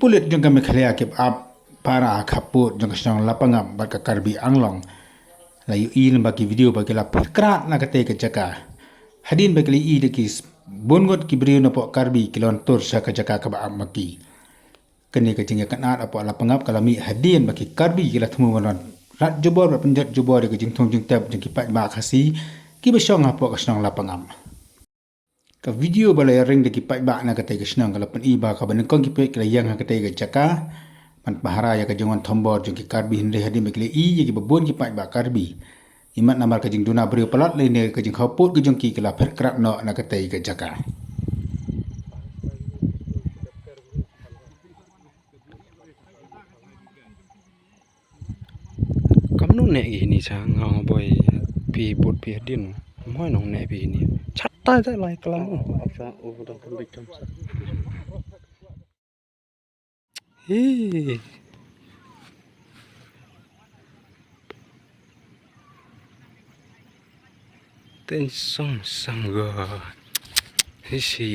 pulit jong kami khalea kip ap para kaput jong kasang lapangam bat ka karbi anglong layu il bagi video bagi la krat na kate ke jaka hadin bagi i de kis bongot ki brio na po karbi kilon tur sa ka jaka ka ba maki kene ka jinga kanat apa lapangap kalami hadin bagi karbi kila temu manon rat jubor penjat jubor de jing thong jing tab jing ki pat ba khasi ki besong apa kasang lapangam ka video balai ring de ki pai ba na kate kisnang kala pen iba ka ban kong ki pe kala yang ha kate ga jaka man pahara ya ka jongon thombor jong ki karbi hinde hadi mekle i ki babon ki pai ba karbi imat namar ka jing duna brio palat le ne ka jing khoput ka jong ki kala per krap no na kate ga jaka kam nu ne gi ni sang ngau boy pi bot pi din moi nong ne pi ni chat ta za lai kalam Apa udah kembali hi tên song sang go hi si